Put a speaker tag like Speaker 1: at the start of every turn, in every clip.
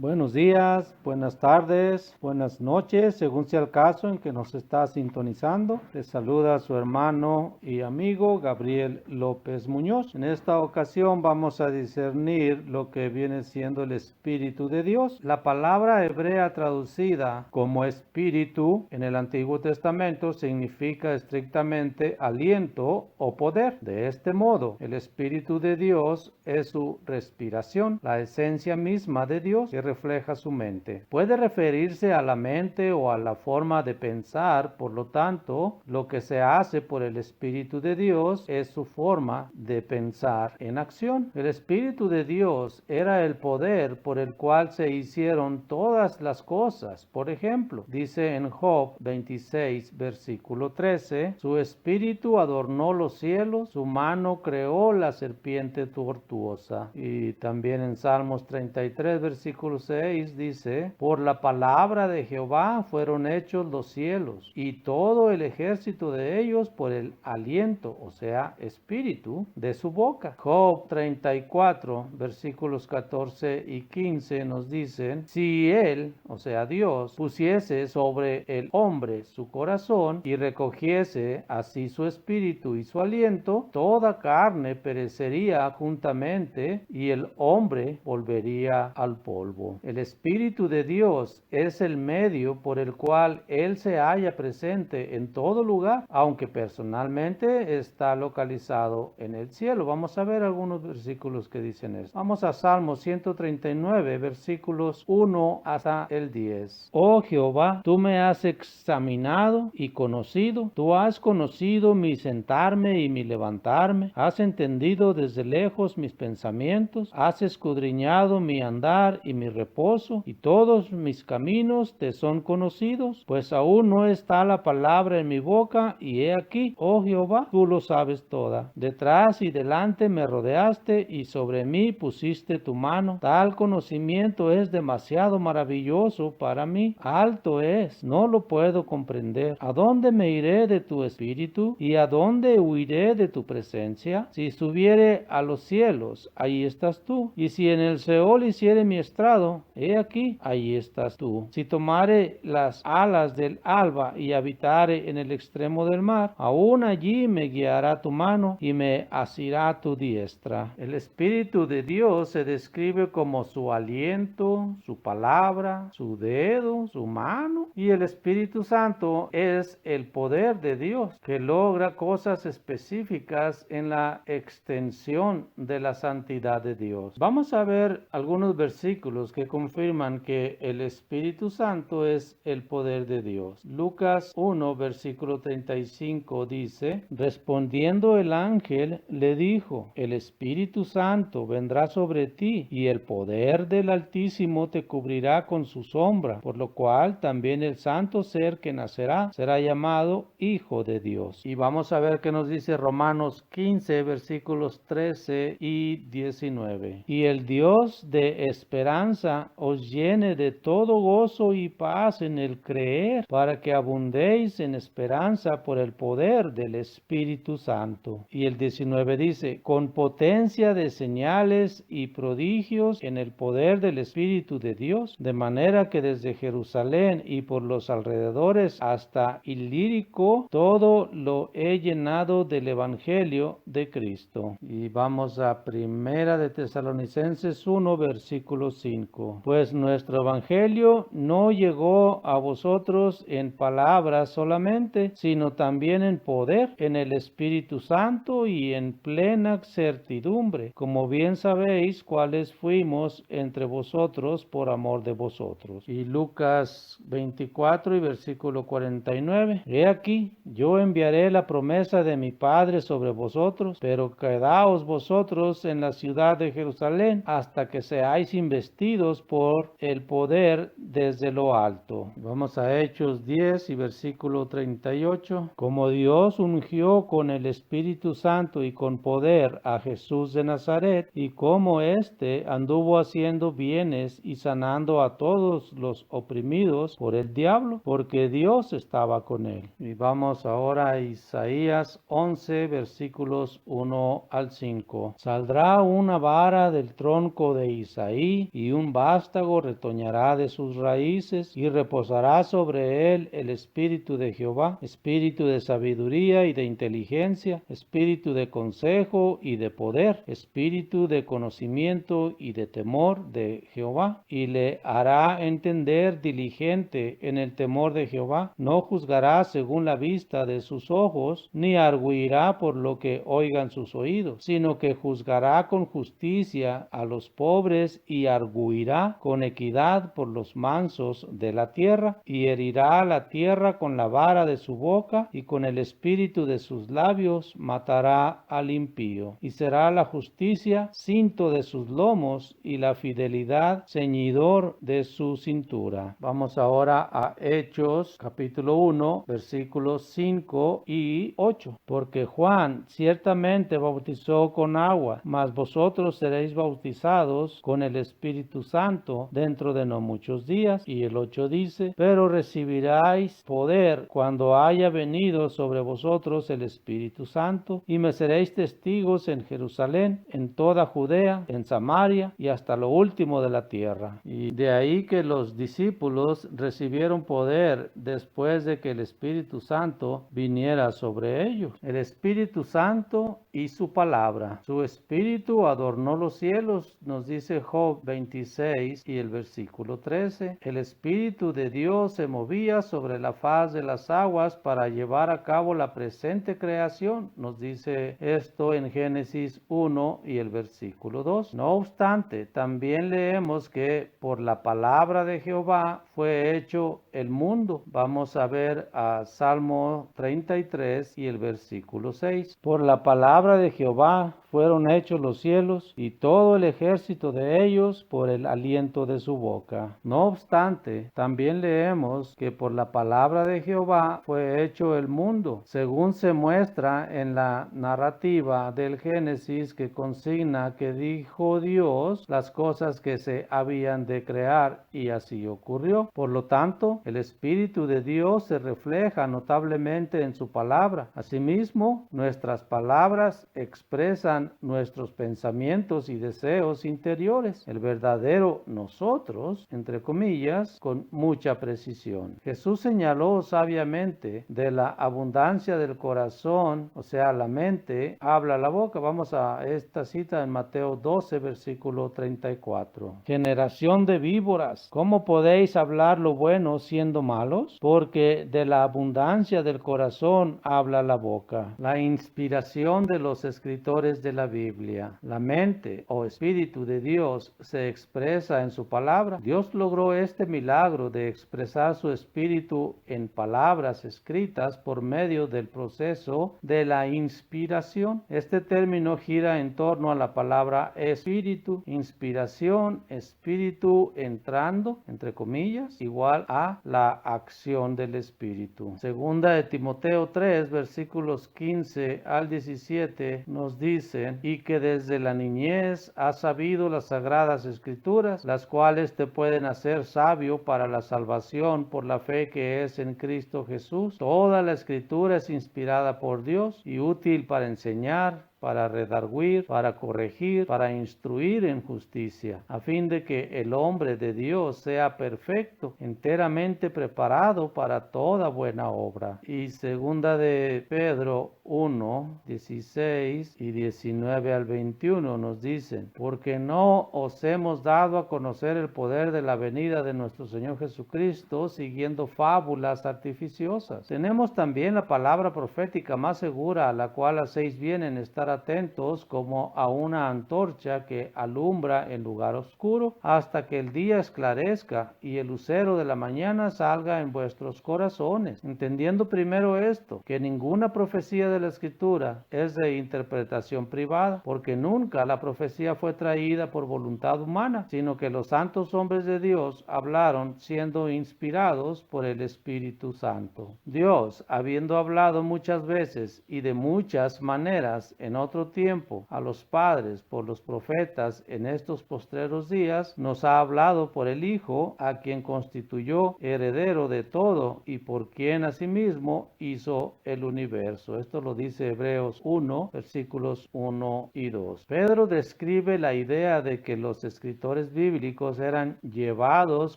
Speaker 1: Buenos días, buenas tardes, buenas noches, según sea el caso en que nos está sintonizando. Les saluda su hermano y amigo Gabriel López Muñoz. En esta ocasión vamos a discernir lo que viene siendo el Espíritu de Dios. La palabra hebrea traducida como espíritu en el Antiguo Testamento significa estrictamente aliento o poder. De este modo, el Espíritu de Dios es su respiración, la esencia misma de Dios que refleja su mente. Puede referirse a la mente o a la forma de pensar, por lo tanto, lo que se hace por el Espíritu de Dios es su forma de pensar en acción. El Espíritu de Dios era el poder por el cual se hicieron todas las cosas. Por ejemplo, dice en Job 26, versículo 13, su espíritu adornó los cielos, su mano creó la serpiente tortuosa. Y también en Salmos 33, versículo 6 dice, por la palabra de Jehová fueron hechos los cielos y todo el ejército de ellos por el aliento, o sea, espíritu de su boca. Job 34, versículos 14 y 15 nos dicen, si él, o sea, Dios, pusiese sobre el hombre su corazón y recogiese así su espíritu y su aliento, toda carne perecería juntamente y el hombre volvería al polvo. El Espíritu de Dios es el medio por el cual Él se halla presente en todo lugar, aunque personalmente está localizado en el cielo. Vamos a ver algunos versículos que dicen esto. Vamos a Salmo 139, versículos 1 hasta el 10. Oh Jehová, tú me has examinado y conocido, tú has conocido mi sentarme y mi levantarme, has entendido desde lejos mis pensamientos, has escudriñado mi andar y mi reposo, y todos mis caminos te son conocidos, pues aún no está la palabra en mi boca, y he aquí, oh Jehová, tú lo sabes toda. Detrás y delante me rodeaste, y sobre mí pusiste tu mano. Tal conocimiento es demasiado maravilloso para mí, alto es, no lo puedo comprender. ¿A dónde me iré de tu espíritu? ¿Y a dónde huiré de tu presencia? Si subiere a los cielos, ahí estás tú. Y si en el Seol hiciere mi estrado, he aquí, ahí estás tú. Si tomare las alas del alba y habitare en el extremo del mar, aún allí me guiará tu mano y me asirá tu diestra. El Espíritu de Dios se describe como su aliento, su palabra, su dedo, su mano, y el Espíritu Santo es el poder de Dios que logra cosas específicas en la extensión de la santidad de Dios. Vamos a ver algunos versículos que confirman que el Espíritu Santo es el poder de Dios. Lucas 1, versículo 35 dice, respondiendo el ángel le dijo, el Espíritu Santo vendrá sobre ti y el poder del Altísimo te cubrirá con su sombra, por lo cual también el santo ser que nacerá será llamado Hijo de Dios. Y vamos a ver qué nos dice Romanos 15, versículos 13 y 19. Y el Dios de esperanza os llene de todo gozo y paz en el creer, para que abundéis en esperanza por el poder del Espíritu Santo. Y el 19 dice, con potencia de señales y prodigios en el poder del Espíritu de Dios, de manera que desde Jerusalén y por los alrededores hasta Ilírico, todo lo he llenado del Evangelio de Cristo. Y vamos a Primera de Tesalonicenses 1, versículo 5. Pues nuestro Evangelio no llegó a vosotros en palabras solamente, sino también en poder, en el Espíritu Santo y en plena certidumbre, como bien sabéis cuáles fuimos entre vosotros por amor de vosotros. Y Lucas 24 y versículo 49. He aquí, yo enviaré la promesa de mi Padre sobre vosotros, pero quedaos vosotros en la ciudad de Jerusalén hasta que seáis investidos por el poder desde lo alto. Vamos a Hechos 10 y versículo 38. Como Dios ungió con el Espíritu Santo y con poder a Jesús de Nazaret, y como éste anduvo haciendo bienes y sanando a todos los oprimidos por el diablo, porque Dios estaba con él. Y vamos ahora a Isaías 11, versículos 1 al 5. Saldrá una vara del tronco de Isaí y un un vástago retoñará de sus raíces y reposará sobre él el espíritu de Jehová, espíritu de sabiduría y de inteligencia, espíritu de consejo y de poder, espíritu de conocimiento y de temor de Jehová, y le hará entender diligente en el temor de Jehová. No juzgará según la vista de sus ojos, ni arguirá por lo que oigan sus oídos, sino que juzgará con justicia a los pobres y arguirá con equidad por los mansos de la tierra, y herirá la tierra con la vara de su boca, y con el espíritu de sus labios matará al impío. Y será la justicia cinto de sus lomos, y la fidelidad ceñidor de su cintura. Vamos ahora a Hechos capítulo 1 versículos 5 y 8. Porque Juan ciertamente bautizó con agua, mas vosotros seréis bautizados con el Espíritu Santo dentro de no muchos días. Y el 8 dice, pero recibiráis poder cuando haya venido sobre vosotros el Espíritu Santo, y me seréis testigos en Jerusalén, en toda Judea, en Samaria y hasta lo último de la tierra. Y de ahí que los discípulos recibieron poder después de que el Espíritu Santo viniera sobre ellos. El Espíritu Santo y su palabra. Su espíritu adornó los cielos, nos dice Job 26 y el versículo 13. El Espíritu de Dios se movía sobre la faz de las aguas para llevar a cabo la presente creación, nos dice esto en Génesis 1 y el versículo 2. No obstante, también leemos que por la palabra de Jehová fue hecho el mundo. Vamos a ver a Salmo 33 y el versículo 6. Por la palabra de Jehová fueron hechos los cielos y todo el ejército de ellos por el aliento de su boca. No obstante, también leemos que por la palabra de Jehová fue hecho el mundo, según se muestra en la narrativa del Génesis que consigna que dijo Dios las cosas que se habían de crear, y así ocurrió. Por lo tanto, el Espíritu de Dios se refleja notablemente en su palabra. Asimismo, nuestras palabras expresan nuestros pensamientos y deseos interiores, el verdadero nosotros, entre comillas, con mucha precisión. Jesús señaló sabiamente de la abundancia del corazón, o sea, la mente, habla la boca. Vamos a esta cita en Mateo 12, versículo 34. Generación de víboras, ¿cómo podéis hablar lo bueno siendo malos? Porque de la abundancia del corazón habla la boca. La inspiración de los escritores de la Biblia. La mente o espíritu de Dios se expresa en su palabra. Dios logró este milagro de expresar su espíritu en palabras escritas por medio del proceso de la inspiración. Este término gira en torno a la palabra espíritu, inspiración, espíritu entrando, entre comillas, igual a la acción del espíritu. Segunda de Timoteo 3, versículos 15 al 17 nos dicen, y que desde la niñez has sabido las sagradas escrituras, las cuales te pueden hacer sabio para la salvación por la fe que es en Cristo Jesús. Toda la escritura es inspirada por Dios y útil para enseñar, para redarguir, para corregir, para instruir en justicia, a fin de que el hombre de Dios sea perfecto, enteramente preparado para toda buena obra. Y segunda de Pedro 1, 16 y 19 al 21 nos dicen, porque no os hemos dado a conocer el poder de la venida de nuestro Señor Jesucristo siguiendo fábulas artificiosas. Tenemos también la palabra profética más segura, a la cual hacéis bien en estar atentos como a una antorcha que alumbra en lugar oscuro hasta que el día esclarezca y el lucero de la mañana salga en vuestros corazones. Entendiendo primero esto, que ninguna profecía de la Escritura es de interpretación privada, porque nunca la profecía fue traída por voluntad humana, sino que los santos hombres de Dios hablaron siendo inspirados por el Espíritu Santo. Dios, habiendo hablado muchas veces y de muchas maneras en otro tiempo a los padres por los profetas en estos postreros días, nos ha hablado por el Hijo, a quien constituyó heredero de todo y por quien asimismo hizo el universo. Esto lo dice Hebreos 1, versículos 1 y 2. Pedro describe la idea de que los escritores bíblicos eran llevados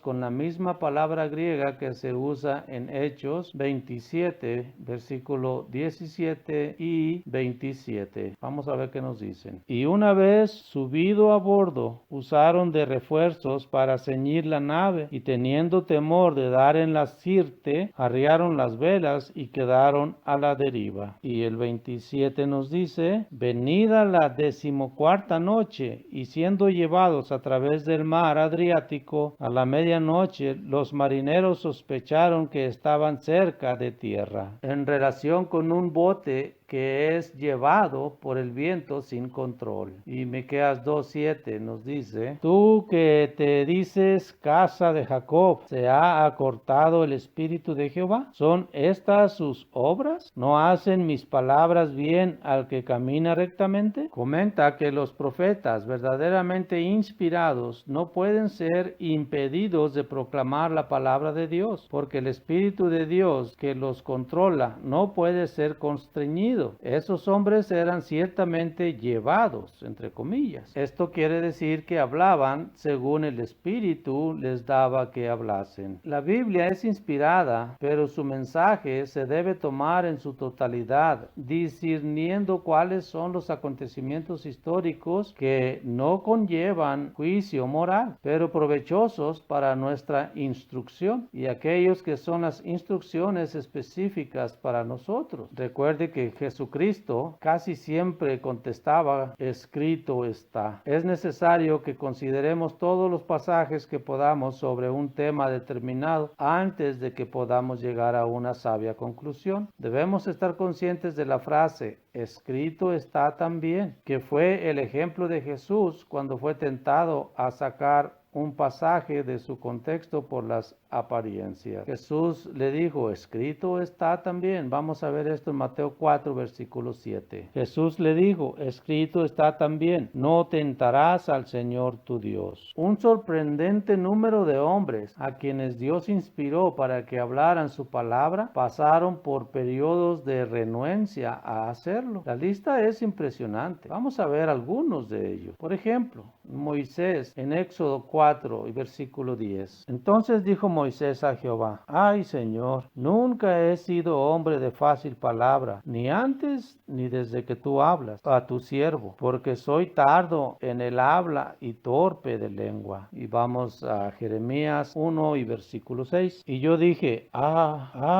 Speaker 1: con la misma palabra griega que se usa en Hechos 27, versículo 17 y 27. Vamos a ver qué nos dicen. Y una vez subido a bordo, usaron de refuerzos para ceñir la nave, y teniendo temor de dar en la sirte, arriaron las velas y quedaron a la deriva. Y el 27 nos dice: venida la 14ª noche, y siendo llevados a través del mar Adriático, a la medianoche, los marineros sospecharon que estaban cerca de tierra, en relación con un bote que es llevado por el viento sin control. Y Miqueas 2:7 nos dice: tú que te dices casa de Jacob, ¿se ha acortado el espíritu de Jehová? ¿Son estas sus obras? ¿No hacen mis palabras bien al que camina rectamente? Comenta que los profetas verdaderamente inspirados no pueden ser impedidos de proclamar la palabra de Dios, porque el Espíritu de Dios que los controla no puede ser constreñido. Esos hombres eran ciertamente llevados, entre comillas. Esto quiere decir que hablaban según el Espíritu les daba que hablasen. La Biblia es inspirada, pero su mensaje se debe tomar en su totalidad, discerniendo cuáles son los acontecimientos históricos que no conllevan juicio moral, pero provechosos para nuestra instrucción, y aquellos que son las instrucciones específicas para nosotros. Recuerde que Jesucristo casi siempre contestaba: escrito está. Es necesario que consideremos todos los pasajes que podamos sobre un tema determinado antes de que podamos llegar a una sabia conclusión. Debemos estar conscientes de la frase escrito está también, que fue el ejemplo de Jesús cuando fue tentado a sacar un pasaje de su contexto por las apariencias. Jesús le dijo: escrito está también. Vamos a ver esto en Mateo 4, versículo 7. Jesús le dijo: escrito está también, no tentarás al Señor tu Dios. Un sorprendente número de hombres a quienes Dios inspiró para que hablaran su palabra pasaron por periodos de renuencia a hacerlo. La lista es impresionante. Vamos a ver algunos de ellos. Por ejemplo, Moisés en Éxodo 4 y versículo 10. Entonces dijo Moisés a Jehová: ay, Señor, nunca he sido hombre de fácil palabra, ni antes ni desde que tú hablas a tu siervo, porque soy tardo en el habla y torpe de lengua. Y vamos a Jeremías 1 y versículo 6. Y yo dije: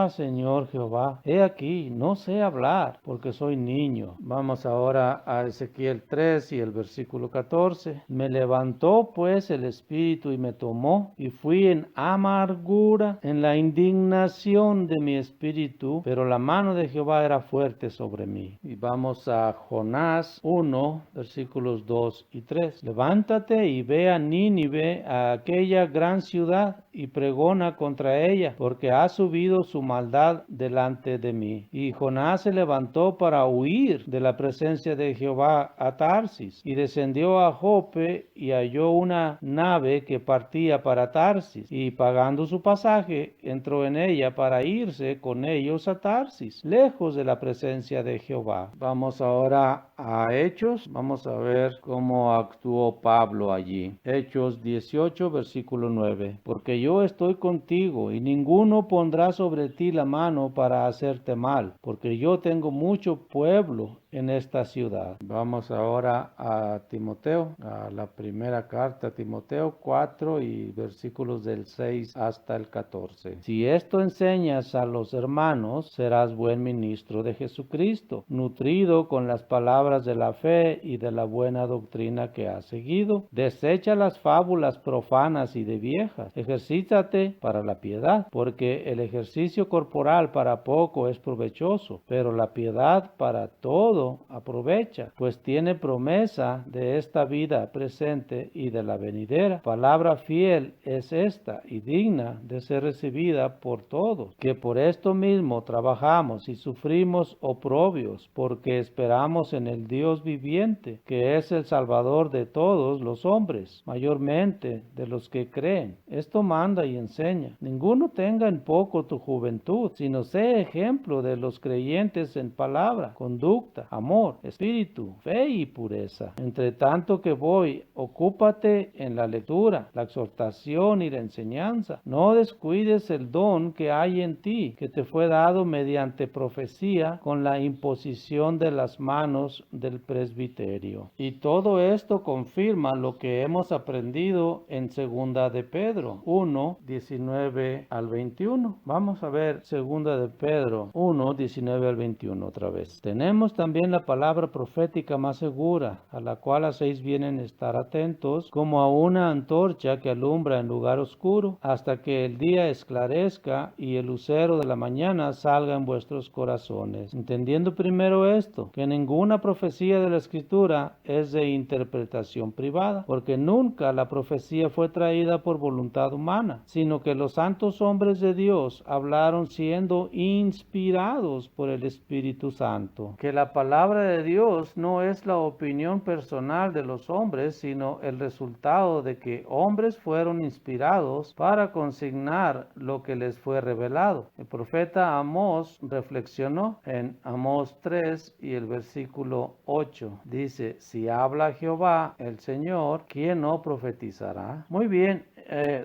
Speaker 1: Señor Jehová, he aquí, no sé hablar, porque soy niño. Vamos ahora a Ezequiel 3 y el versículo 14. Me levantó pues el espíritu y me tomó, y fui en amargura, en la indignación de mi espíritu, pero la mano de Jehová era fuerte sobre mí. Y vamos a Jonás 1, versículos 2 y 3. Levántate y ve a Nínive, a aquella gran ciudad, y pregona contra ella, porque ha subido su maldad delante de mí. Y Jonás se levantó para huir de la presencia de Jehová a Tarsis, y descendió a Jope, y halló una nave que partía para Tarsis, y pagando su pasaje, entró en ella para irse con ellos a Tarsis, lejos de la presencia de Jehová. Vamos ahora a Hechos. Vamos a ver cómo actuó Pablo allí. Hechos 18, versículo 9. Porque yo estoy contigo, y ninguno pondrá sobre ti la mano para hacerte mal, porque yo tengo mucho pueblo en esta ciudad. Vamos ahora a Timoteo, a la primera carta a Timoteo 4 y versículos del 6 hasta el 14. Si esto enseñas a los hermanos, serás buen ministro de Jesucristo, nutrido con las palabras de la fe y de la buena doctrina que has seguido. Desecha las fábulas profanas y de viejas. Ejercítate para la piedad, porque el ejercicio corporal para poco es provechoso, pero la piedad para todo todo, aprovecha, pues tiene promesa de esta vida presente y de la venidera. Palabra fiel es esta y digna de ser recibida por todos, que por esto mismo trabajamos y sufrimos oprobios, porque esperamos en el Dios viviente, que es el Salvador de todos los hombres, mayormente de los que creen. Esto manda y enseña. Ninguno tenga en poco tu juventud, sino sé ejemplo de los creyentes en palabra, conducta, amor, espíritu, fe y pureza. Entre tanto que voy, ocúpate en la lectura, la exhortación y la enseñanza. No descuides el don que hay en ti, que te fue dado mediante profecía con la imposición de las manos del presbiterio. Y todo esto confirma lo que hemos aprendido en segunda de Pedro 1, 19 al 21. Vamos a ver segunda de Pedro 1, 19 al 21 otra vez. Tenemos también la palabra profética más segura, a la cual hacéis bien en estar atentos, como a una antorcha que alumbra en lugar oscuro, hasta que el día esclarezca y el lucero de la mañana salga en vuestros corazones. Entendiendo primero esto, que ninguna profecía de la Escritura es de interpretación privada, porque nunca la profecía fue traída por voluntad humana, sino que los santos hombres de Dios hablaron siendo inspirados por el Espíritu Santo. Que la palabra de Dios no es la opinión personal de los hombres, sino el resultado de que hombres fueron inspirados para consignar lo que les fue revelado. El profeta Amós reflexionó en Amós 3 y el versículo 8. Dice, si habla Jehová, el Señor, ¿quién no profetizará? Muy bien.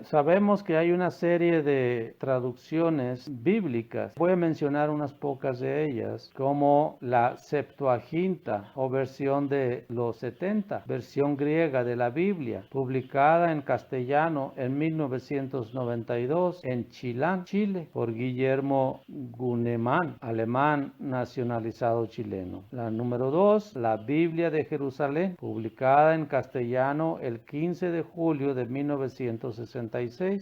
Speaker 1: Sabemos que hay una serie de traducciones bíblicas. Voy a mencionar unas pocas de ellas, como la Septuaginta o versión de los 70, versión griega de la Biblia, publicada en castellano en 1992 en Chillán, Chile, por Guillermo Gunnemann, alemán nacionalizado chileno. La número 2, la Biblia de Jerusalén, publicada en castellano el 15 de julio de 1966,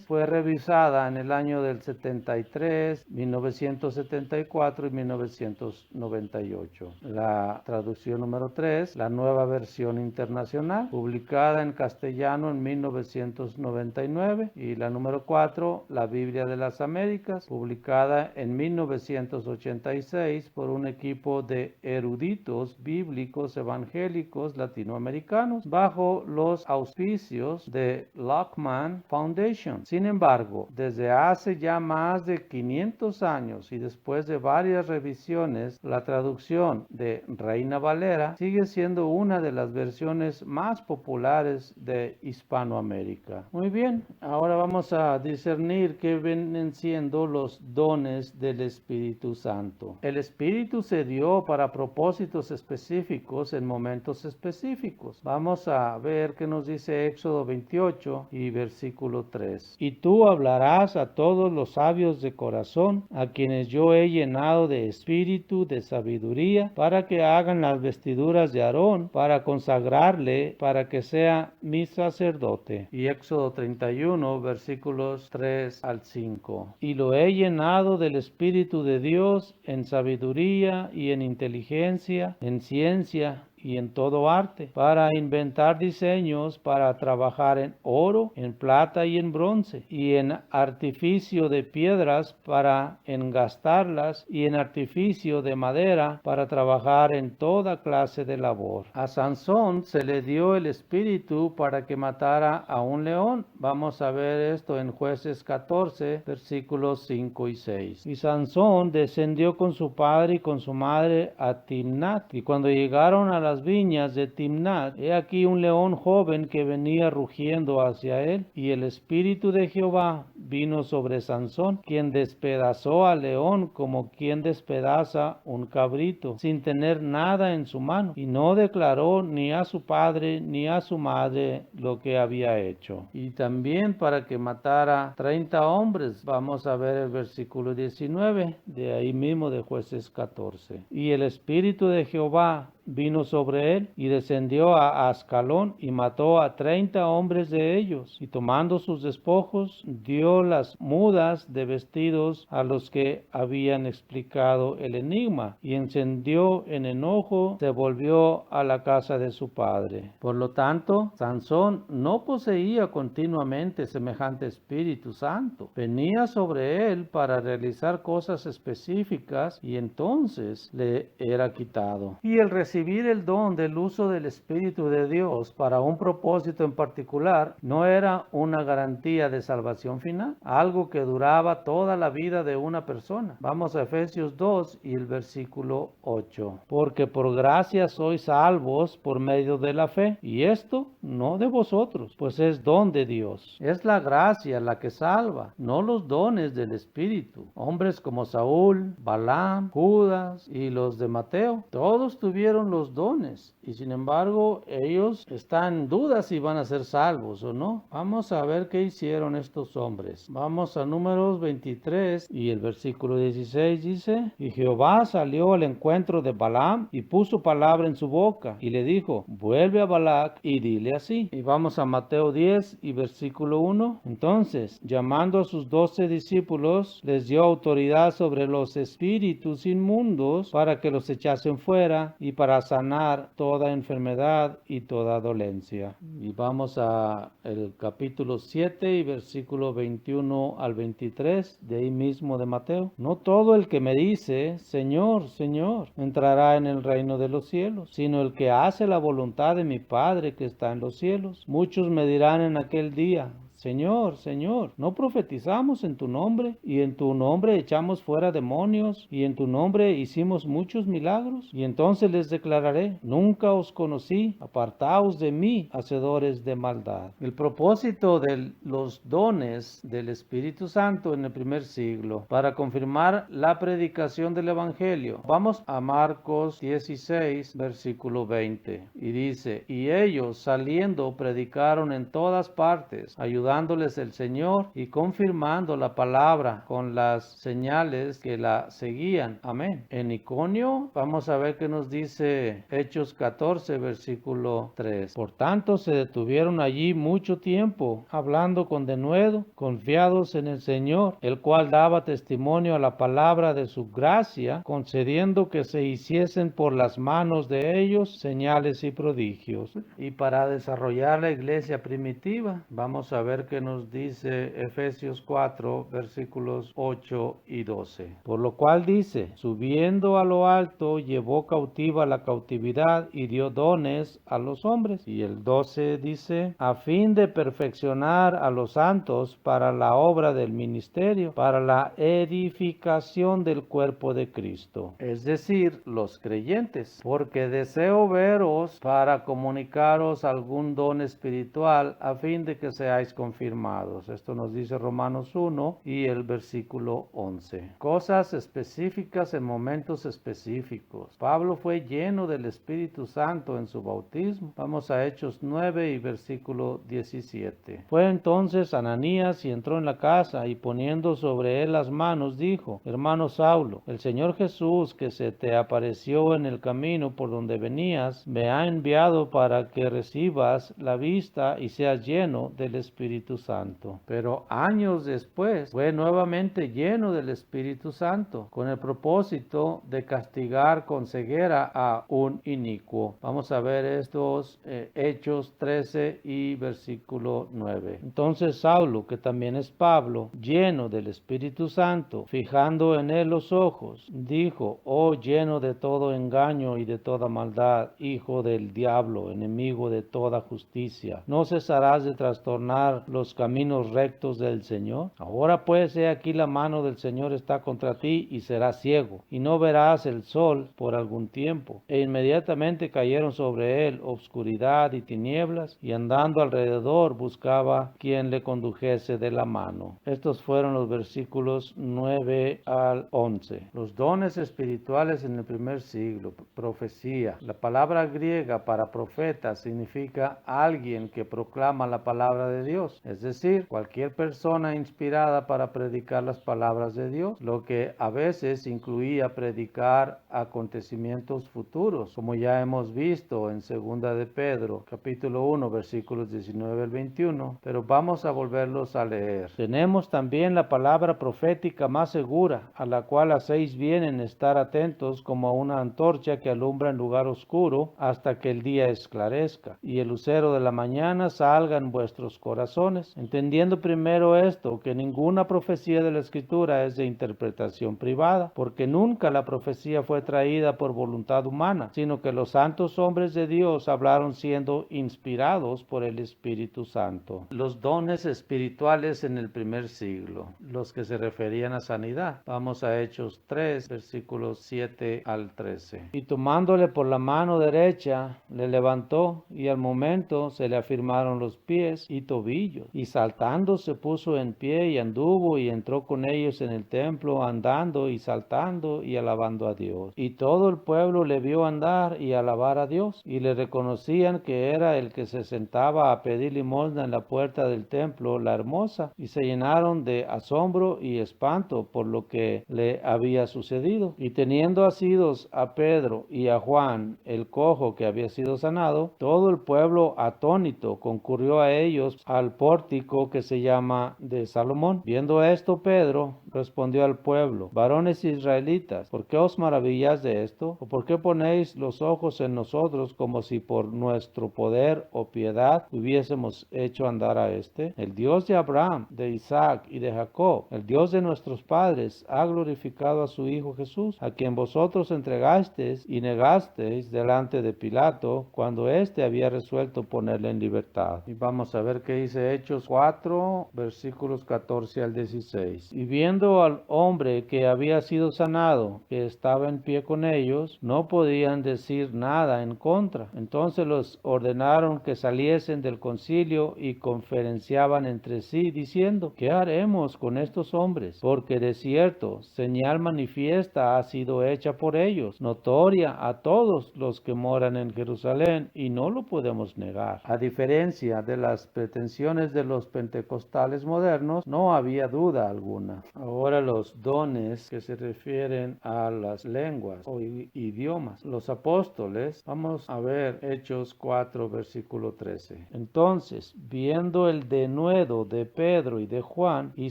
Speaker 1: fue revisada en el año del 73, 1974 y 1998. La traducción número 3, la nueva versión internacional, publicada en castellano en 1999, y la número 4, la Biblia de las Américas, publicada en 1986 por un equipo de eruditos bíblicos evangélicos latinoamericanos bajo los auspicios de Lockman Foundation. Sin embargo, desde hace ya más de 500 años y después de varias revisiones, la traducción de Reina Valera sigue siendo una de las versiones más populares de Hispanoamérica. Muy bien, ahora vamos a discernir qué vienen siendo los dones del Espíritu Santo. El Espíritu se dio para propósitos específicos en momentos específicos. Vamos a ver qué nos dice Éxodo 28 y versículo 3. Y tú hablarás a todos los sabios de corazón, a quienes yo he llenado de espíritu, de sabiduría, para que hagan las vestiduras de Aarón, para consagrarle, para que sea mi sacerdote. Y Éxodo 31, versículos 3 al 5. Y lo he llenado del Espíritu de Dios en sabiduría y en inteligencia, en ciencia y en todo arte, para inventar diseños, para trabajar en oro, en plata y en bronce, y en artificio de piedras para engastarlas, y en artificio de madera para trabajar en toda clase de labor. A Sansón se le dio el espíritu para que matara a un león. Vamos a ver esto en Jueces 14, versículos 5 y 6. Y Sansón descendió con su padre y con su madre a Timnat, y cuando llegaron a las viñas de Timnat, he aquí un león joven que venía rugiendo hacia él, y el espíritu de Jehová vino sobre Sansón, quien despedazó al león como quien despedaza un cabrito, sin tener nada en su mano, y no declaró ni a su padre ni a su madre lo que había hecho. Y también para que matara 30 hombres. Vamos a ver el versículo 19 de ahí mismo de Jueces 14. Y el espíritu de Jehová vino sobre él, y descendió a Ascalón y mató a 30 hombres de ellos, y tomando sus despojos, dio las mudas de vestidos a los que habían explicado el enigma, y encendió en enojo, se volvió a la casa de su padre. Por lo tanto, Sansón no poseía continuamente semejante Espíritu Santo. Venía sobre él para realizar cosas específicas y entonces le era quitado. Y el recibir el don del uso del Espíritu de Dios para un propósito en particular no era una garantía de salvación final, algo que duraba toda la vida de una persona. Vamos a Efesios 2 y el versículo 8. Porque por gracia sois salvos por medio de la fe, y esto no de vosotros, pues es don de Dios. Es la gracia la que salva, no los dones del Espíritu. Hombres como Saúl, Balaam, Judas y los de Mateo, todos tuvieron los dones, y sin embargo ellos están en duda si van a ser salvos o no. Vamos a ver qué hicieron estos hombres. Vamos a Números 23 y el versículo 16 dice: y Jehová salió al encuentro de Balaam y puso palabra en su boca y le dijo: vuelve a Balac y dile así. Y vamos a Mateo 10 y versículo 1. Entonces, llamando a sus 12 discípulos, les dio autoridad sobre los espíritus inmundos para que los echasen fuera y para sanar toda enfermedad y toda dolencia. Y vamos a el capítulo 7 y versículo 21 al 23 de ahí mismo de Mateo. No todo el que me dice Señor, Señor, entrará en el reino de los cielos, sino el que hace la voluntad de mi Padre que está en los cielos. Muchos me dirán en aquel día: Señor, Señor, ¿no profetizamos en tu nombre? Y en tu nombre echamos fuera demonios, y en tu nombre hicimos muchos milagros. Y entonces les declararé: nunca os conocí, apartaos de mí, hacedores de maldad. El propósito de los dones del Espíritu Santo en el primer siglo, para confirmar la predicación del Evangelio. Vamos a Marcos 16, versículo 20, y dice: y ellos saliendo predicaron en todas partes, ayudándoles el Señor y confirmando la palabra con las señales que la seguían. Amén. En Iconio, vamos a ver qué nos dice Hechos 14, versículo 3. Por tanto, se detuvieron allí mucho tiempo, hablando con denuedo, confiados en el Señor, el cual daba testimonio a la palabra de su gracia, concediendo que se hiciesen por las manos de ellos señales y prodigios. Y para desarrollar la iglesia primitiva, vamos a ver qué nos dice Efesios 4, versículos 8 y 12. Por lo cual dice: subiendo a lo alto, llevó cautiva la cautividad y dio dones a los hombres. Y el 12 dice: a fin de perfeccionar a los santos para la obra del ministerio, para la edificación del cuerpo de Cristo, es decir, los creyentes, porque deseo veros para comunicaros algún don espiritual a fin de que seáis confirmados. Esto nos dice Romanos 1 y el versículo 11. Cosas específicas en momentos específicos. Pablo fue lleno del Espíritu Santo en su bautismo. Vamos a Hechos 9 y versículo 17. Fue entonces Ananías y entró en la casa, y poniendo sobre él las manos dijo: hermano Saulo, el Señor Jesús, que se te apareció en el camino por donde venías, me ha enviado para que recibas la vista y seas lleno del Espíritu Santo. Pero años después fue nuevamente lleno del Espíritu Santo, con el propósito de castigar con ceguera a un inicuo. Vamos a ver estos Hechos 13 y versículo 9. Entonces Saulo, que también es Pablo, lleno del Espíritu Santo, fijando en él los ojos, dijo: oh lleno de todo engaño y de toda maldad, hijo del diablo, enemigo de toda justicia, ¿no cesarás de trastornar los caminos rectos del Señor? Ahora pues, he aquí la mano del Señor está contra ti, y serás ciego, y no verás el sol por algún tiempo. E inmediatamente cayeron sobre él obscuridad y tinieblas, y andando alrededor buscaba quien le condujese de la mano. Estos fueron los versículos 9 al 11. Los dones espirituales en el primer siglo. Profecía. La palabra griega para profeta significa alguien que proclama la palabra de Dios. Dios, es decir, cualquier persona inspirada para predicar las palabras de Dios, lo que a veces incluía predicar acontecimientos futuros, como ya hemos visto en 2 de Pedro, capítulo 1, versículos 19 al 21, pero vamos a volverlos a leer. Tenemos también la palabra profética más segura, a la cual hacéis bien en estar atentos como a una antorcha que alumbra en lugar oscuro hasta que el día esclarezca y el lucero de la mañana salga en vuestros corazones, entendiendo primero esto, que ninguna profecía de la Escritura es de interpretación privada, porque nunca la profecía fue traída por voluntad humana, sino que los santos hombres de Dios hablaron siendo inspirados por el Espíritu Santo. Los dones espirituales en el primer siglo, los que se referían a sanidad. Vamos a Hechos 3, versículos 7 al 13. Y tomándole por la mano derecha, le levantó, y al momento se le afirmaron los pies y tobillos, y saltando se puso en pie y anduvo y entró con ellos en el templo, andando y saltando y alabando a Dios. Y todo el pueblo le vio andar y alabar a Dios, y le reconocían que era el que se sentaba a pedir limosna en la puerta del templo, la hermosa, y se llenaron de asombro y espanto por lo que le había sucedido. Y teniendo asidos a Pedro y a Juan, el cojo que había sido sanado, todo el pueblo atónito concurrió a ellos al pórtico que se llama de Salomón. Viendo esto, Pedro respondió al pueblo: varones israelitas, ¿por qué os maravilláis de esto? ¿O por qué ponéis los ojos en nosotros como si por nuestro poder o piedad hubiésemos hecho andar a este? El Dios de Abraham, de Isaac y de Jacob, el Dios de nuestros padres, ha glorificado a su Hijo Jesús, a quien vosotros entregasteis y negasteis delante de Pilato, cuando éste había resuelto ponerle en libertad. Y vamos a ver qué dice Hechos 4, versículos 14 al 16. Y viendo al hombre que había sido sanado, que estaba en pie con ellos, no podían decir nada en contra. Entonces los ordenaron que saliesen del concilio y conferenciaban entre sí, diciendo: ¿qué haremos con estos hombres? Porque de cierto, señal manifiesta ha sido hecha por ellos, notoria a todos los que moran en Jerusalén, y no lo podemos negar. A diferencia de las pretensiones de los pentecostales modernos, no había duda alguna. Ahora los dones que se refieren a las lenguas o idiomas. Los apóstoles, vamos a ver Hechos 4, versículo 13. Entonces, viendo el denuedo de Pedro y de Juan, y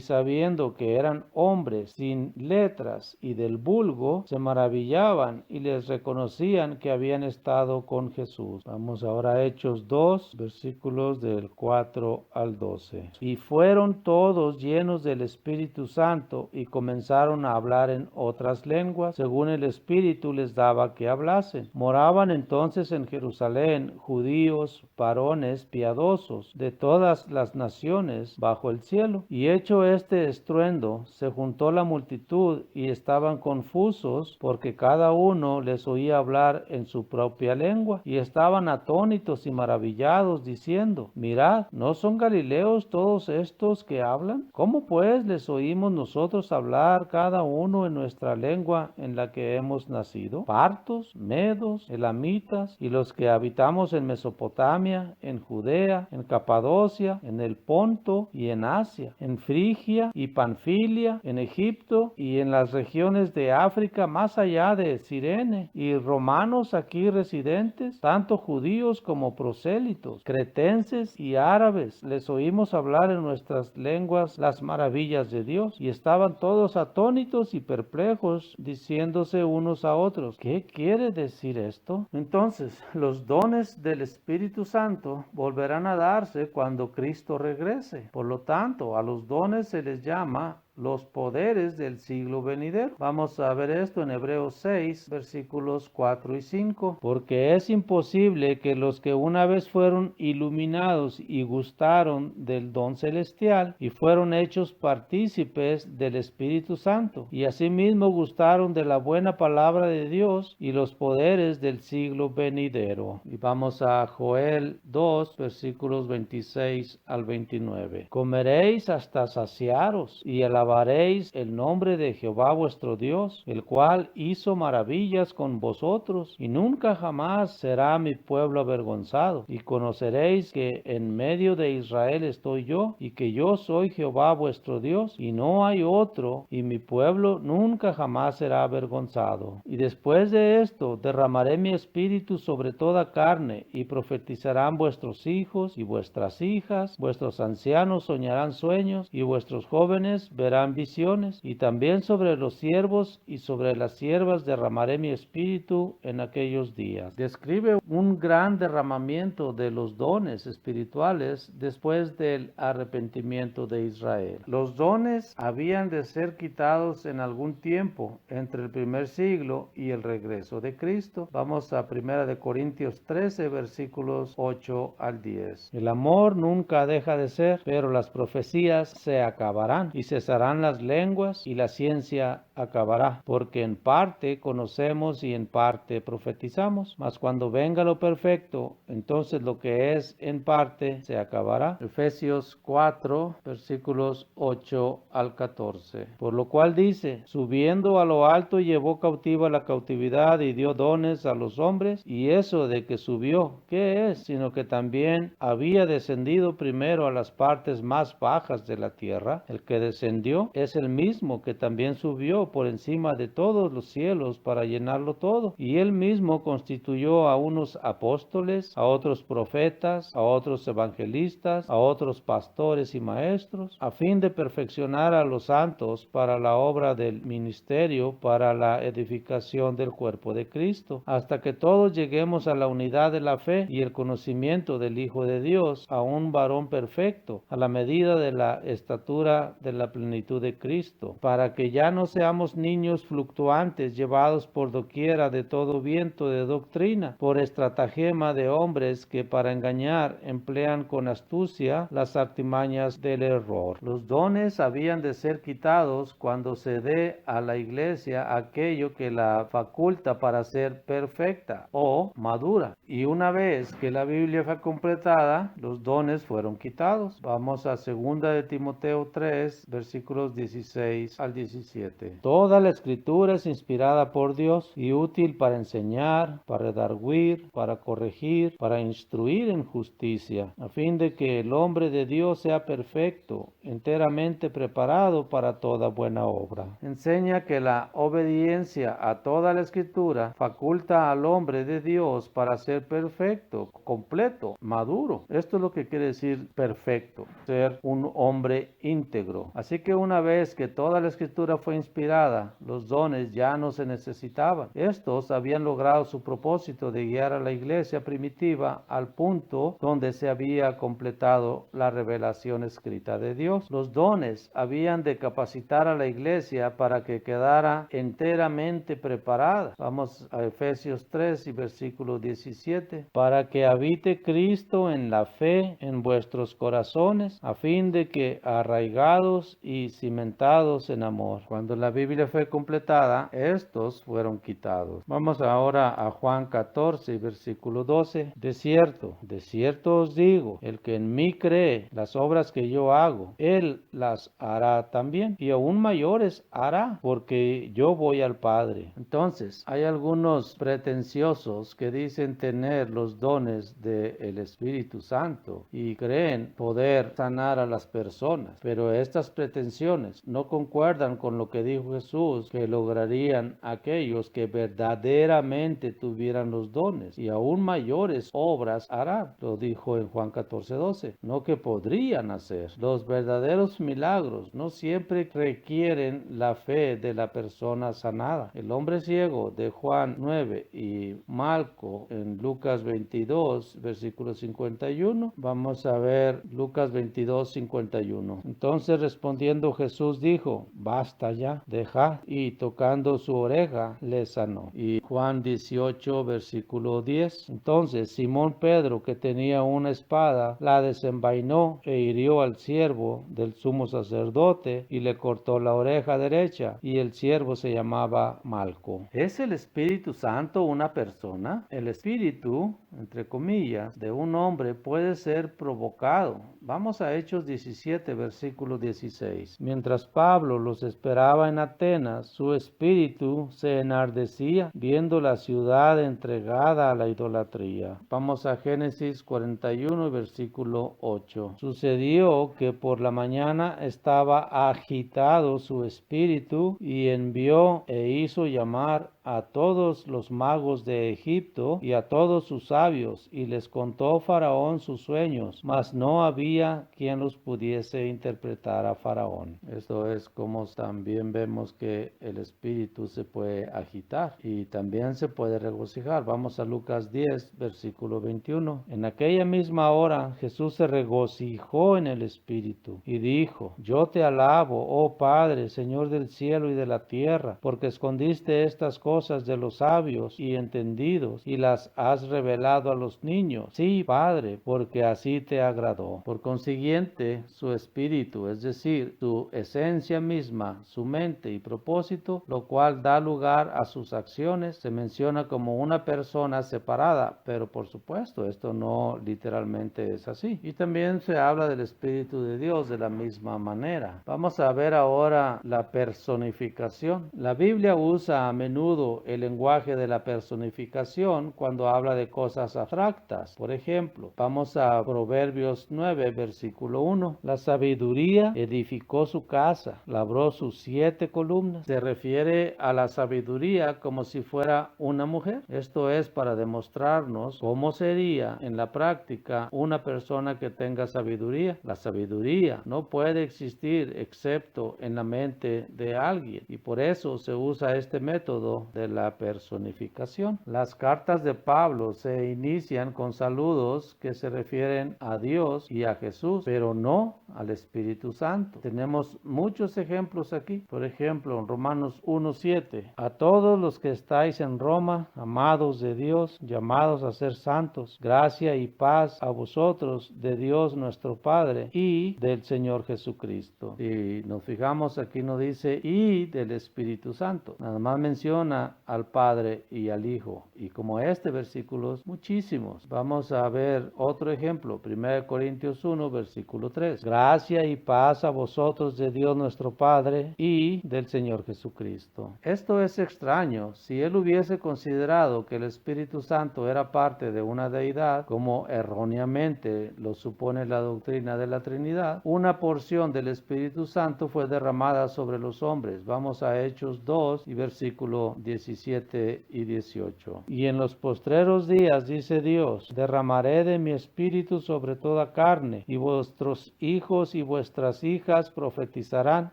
Speaker 1: sabiendo que eran hombres sin letras y del vulgo, se maravillaban y les reconocían que habían estado con Jesús. Vamos ahora a Hechos 2, versículos del 4 al 12. Y fueron todos llenos del Espíritu Santo y comenzaron a hablar en otras lenguas, según el Espíritu les daba que hablasen. Moraban entonces en Jerusalén judíos, varones piadosos de todas las naciones bajo el cielo. Y hecho este estruendo, se juntó la multitud y estaban confusos, porque cada uno les oía hablar en su propia lengua, y estaban atónitos y maravillados, diciendo: mirad, ¿no son galileos todos estos que hablan? ¿Cómo pues les oímos nosotros hablar cada uno en nuestra lengua en la que hemos nacido? Partos, medos, elamitas, y los que habitamos en Mesopotamia, en Judea, en Capadocia, en el Ponto y en Asia, en Frigia y Panfilia, en Egipto y en las regiones de África más allá de Cirene, y romanos aquí residentes, tanto judíos como prosélitos, cretenses y árabes, les oímos hablar en nuestras lenguas las maravillas de Dios. Y estaban todos atónitos y perplejos, diciéndose unos a otros: ¿qué quiere decir esto? Entonces, los dones del Espíritu Santo volverán a darse cuando Cristo regrese. Por lo tanto, a los dones se les llama los poderes del siglo venidero. Vamos a ver esto en Hebreos 6, versículos 4 y 5. Porque es imposible que los que una vez fueron iluminados y gustaron del don celestial y fueron hechos partícipes del Espíritu Santo, y asimismo gustaron de la buena palabra de Dios y los poderes del siglo venidero. Y vamos a Joel 2, versículos 26 al 29. Comeréis hasta saciaros y alabaréis alabaréis el nombre de Jehová vuestro Dios, el cual hizo maravillas con vosotros, y nunca jamás será mi pueblo avergonzado. Y conoceréis que en medio de Israel estoy yo, y que yo soy Jehová vuestro Dios, y no hay otro, y mi pueblo nunca jamás será avergonzado. Y después de esto derramaré mi espíritu sobre toda carne, y profetizarán vuestros hijos y vuestras hijas, vuestros ancianos soñarán sueños, y vuestros jóvenes verán visiones, y también sobre los siervos y sobre las siervas derramaré mi espíritu en aquellos días. Describe un gran derramamiento de los dones espirituales después del arrepentimiento de Israel. Los dones habían de ser quitados en algún tiempo entre el primer siglo y el regreso de Cristo. Vamos a 1 Corintios 13, versículos 8 al 10. El amor nunca deja de ser, pero las profecías se acabarán, y cesarán las lenguas, y la ciencia acabará, porque en parte conocemos y en parte profetizamos, mas cuando venga lo perfecto, entonces lo que es en parte se acabará. Efesios 4, versículos 8 al 14. Por lo cual dice, subiendo a lo alto llevó cautiva la cautividad y dio dones a los hombres, y eso de que subió, ¿qué es? Sino que también había descendido primero a las partes más bajas de la tierra. El que descendió es el mismo que también subió por encima de todos los cielos para llenarlo todo. Y él mismo constituyó a unos apóstoles, a otros profetas, a otros evangelistas, a otros pastores y maestros, a fin de perfeccionar a los santos para la obra del ministerio, para la edificación del cuerpo de Cristo, hasta que todos lleguemos a la unidad de la fe y el conocimiento del Hijo de Dios, a un varón perfecto, a la medida de la estatura de la plenitud de Cristo, para que ya no seamos niños fluctuantes, llevados por doquiera de todo viento de doctrina, por estratagema de hombres que para engañar emplean con astucia las artimañas del error. Los dones habían de ser quitados cuando se dé a la iglesia aquello que la faculta para ser perfecta o madura. Y una vez que la Biblia fue completada, los dones fueron quitados. Vamos a 2 de Timoteo 3, versículos 16 al 17. Toda la escritura es inspirada por Dios y útil para enseñar, para redarguir, para corregir, para instruir en justicia, a fin de que el hombre de Dios sea perfecto, enteramente preparado para toda buena obra. Enseña que la obediencia a toda la escritura faculta al hombre de Dios para ser perfecto, completo, maduro. Esto es lo que quiere decir perfecto, ser un hombre íntegro. Así que una vez que toda la escritura fue inspirada, los dones ya no se necesitaban. Estos habían logrado su propósito de guiar a la iglesia primitiva al punto donde se había completado la revelación escrita de Dios. Los dones habían de capacitar a la iglesia para que quedara enteramente preparada. Vamos a Efesios 3 y versículo 17. Para que habite Cristo en la fe en vuestros corazones, a fin de que arraigados y cimentados en amor. Cuando la Biblia fue completada, estos fueron quitados. Vamos ahora a Juan 14, versículo 12. De cierto os digo, el que en mí cree, las obras que yo hago, él las hará también, y aún mayores hará, porque yo voy al Padre. Entonces, hay algunos pretenciosos que dicen tener los dones del Espíritu Santo y creen poder sanar a las personas, pero estas pretensiones no concuerdan con lo que dijo Jesús, que lograrían aquellos que verdaderamente tuvieran los dones, y aún mayores obras harán. Lo dijo en Juan 14:12, no que podrían hacer. Los verdaderos milagros no siempre requieren la fe de la persona sanada. El hombre ciego de Juan 9 y Marco en Lucas 22, versículo 51. Vamos a ver Lucas 22, 51. Entonces respondiendo Jesús dijo, basta ya, dejad, y tocando su oreja le sanó. Y Juan 18, versículo 10. Entonces Simón Pedro, que tenía una espada, la desenvainó e hirió al siervo del sumo sacerdote y le cortó la oreja derecha, y el siervo se llamaba Malco. ¿Es el Espíritu Santo una persona? El Espíritu entre comillas, de un hombre puede ser provocado. Vamos a Hechos 17, versículo 16. Mientras Pablo los esperaba en Atenas, su espíritu se enardecía viendo la ciudad entregada a la idolatría. Vamos a Génesis 41, versículo 8. Sucedió que por la mañana estaba agitado su espíritu y envió e hizo llamar a todos los magos de Egipto y a todos sus sabios, y les contó Faraón sus sueños, mas no había quien los pudiese interpretar a Faraón. Esto es como también vemos que el espíritu se puede agitar y también se puede regocijar. Vamos a Lucas 10, versículo 21. En aquella misma hora Jesús se regocijó en el espíritu y dijo: Yo te alabo, oh Padre, Señor del cielo y de la tierra, porque escondiste estas cosas de los sabios y entendidos y las has revelado a los niños. Sí, Padre, porque así te agradó. Por consiguiente, su espíritu, es decir, su esencia misma, su mente y propósito, lo cual da lugar a sus acciones, se menciona como una persona separada, pero por supuesto esto no literalmente es así. Y también se habla del Espíritu de Dios de la misma manera. Vamos a ver ahora la personificación. La Biblia usa a menudo el lenguaje de la personificación cuando habla de cosas abstractas. Por ejemplo, vamos a Proverbios 9, versículo 1. La sabiduría edificó su casa, labró sus 7 columnas. Se refiere a la sabiduría como si fuera una mujer. Esto es para demostrarnos cómo sería en la práctica una persona que tenga sabiduría. La sabiduría no puede existir excepto en la mente de alguien, y por eso se usa este método de la personificación. Las cartas de Pablo se inician con saludos que se refieren a Dios y a Jesús, pero no al Espíritu Santo. Tenemos muchos ejemplos aquí. Por ejemplo, en Romanos 1:7, a todos los que estáis en Roma, amados de Dios, llamados a ser santos, gracia y paz a vosotros de Dios nuestro Padre y del Señor Jesucristo. Si nos fijamos, aquí no dice y del Espíritu Santo, nada más menciona al Padre y al Hijo. Y como este versículos, muchísimos. Vamos a ver otro ejemplo, 1 Corintios 1, versículo 3. Gracia y paz a vosotros de Dios nuestro Padre y del Señor Jesucristo. Esto es extraño. Si él hubiese considerado que el Espíritu Santo era parte de una deidad, como erróneamente lo supone la doctrina de la Trinidad, una porción del Espíritu Santo fue derramada sobre los hombres. Vamos a Hechos 2 y versículo 17 y 18. Y en los postreros días, dice Dios, derramaré de mi espíritu sobre toda carne, y vuestros hijos y vuestras hijas profetizarán,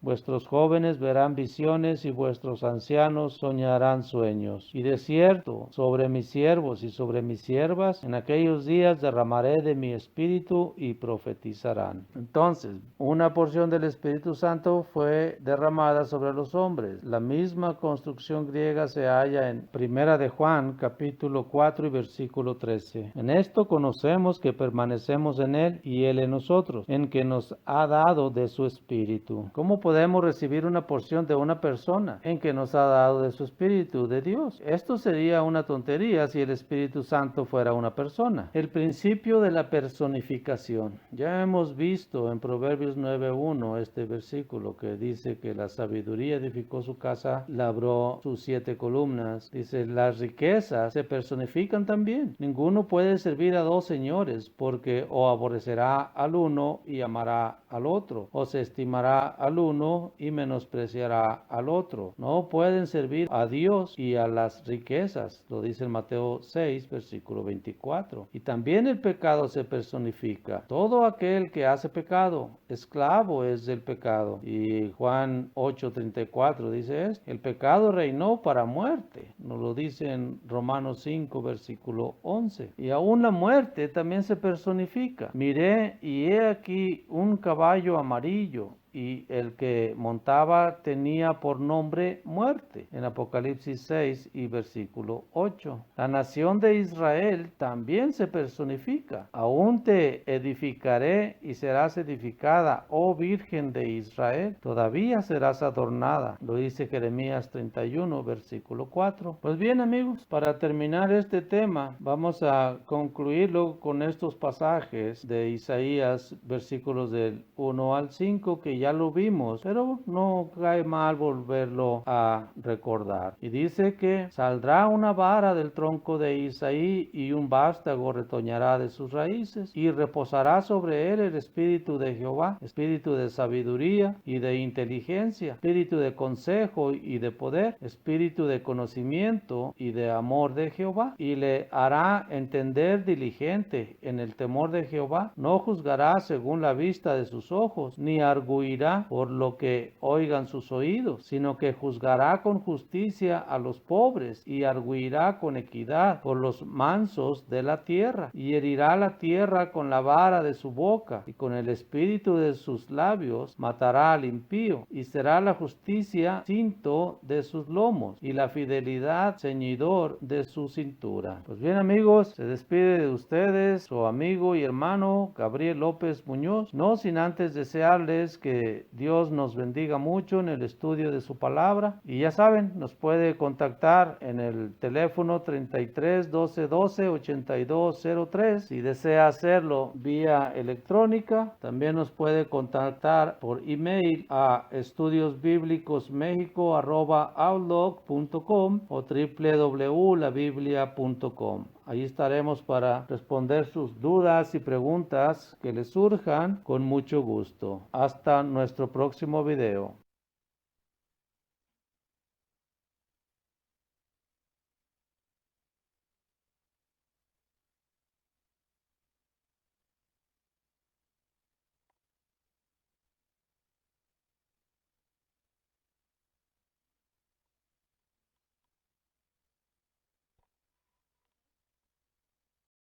Speaker 1: vuestros jóvenes verán visiones y vuestros ancianos soñarán sueños. Y de cierto, sobre mis siervos y sobre mis siervas, en aquellos días derramaré de mi espíritu y profetizarán. Entonces, una porción del Espíritu Santo fue derramada sobre los hombres. La misma construcción griega se halla en Primera de Juan, capítulo 4 y versículo 13. En esto conocemos que permanecemos en Él y Él en nosotros, en que nos ha dado de su Espíritu. ¿Cómo podemos recibir una porción de una persona? En que nos ha dado de su Espíritu, de Dios. Esto sería una tontería si el Espíritu Santo fuera una persona. El principio de la personificación. Ya hemos visto en Proverbios 9:1 este versículo que dice que la sabiduría edificó su casa, labró sus 7 columnas. Dice, las riquezas se personifican también. Ninguno puede servir a 2 señores, porque o aborrecerá al uno y amará al otro, o se estimará al uno y menospreciará al otro. No pueden servir a Dios y a las riquezas, lo dice en Mateo 6, versículo 24. Y también el pecado se personifica. Todo aquel que hace pecado, esclavo es del pecado. Y Juan 8:34 dice esto, el pecado reinó para muerte, nos lo dice en Romanos 5, versículo 11. Y aún la muerte también se personifica. Miré y he aquí un caballo amarillo, y el que montaba tenía por nombre muerte, en Apocalipsis 6 y versículo 8. La nación de Israel también se personifica. Aún te edificaré y serás edificada, oh Virgen de Israel, todavía serás adornada. Lo dice Jeremías 31, versículo 4. Pues bien, amigos, para terminar este tema, vamos a concluirlo con estos pasajes de Isaías, versículos del 1 al 5, que ya lo vimos, pero no cae mal volverlo a recordar. Y dice que saldrá una vara del tronco de Isaí y un vástago retoñará de sus raíces, y reposará sobre él el espíritu de Jehová, espíritu de sabiduría y de inteligencia, espíritu de consejo y de poder, espíritu de conocimiento y de amor de Jehová, y le hará entender diligente en el temor de Jehová. No juzgará según la vista de sus ojos, ni arguirá por lo que oigan sus oídos, sino que juzgará con justicia a los pobres y arguirá con equidad por los mansos de la tierra, y herirá la tierra con la vara de su boca, y con el espíritu de sus labios matará al impío, y será la justicia cinto de sus lomos, y la fidelidad ceñidor de su cintura. Pues bien, amigos, se despide de ustedes su amigo y hermano Gabriel López Muñoz, no sin antes desearles que Dios nos bendiga mucho en el estudio de su palabra, y ya saben, nos puede contactar en el teléfono 33 12 12 82 03. Si desea hacerlo vía electrónica, también nos puede contactar por email a estudiosbiblicosmexico@outlook.com o www.labiblia.com. Ahí estaremos para responder sus dudas y preguntas que les surjan con mucho gusto. Hasta nuestro próximo video.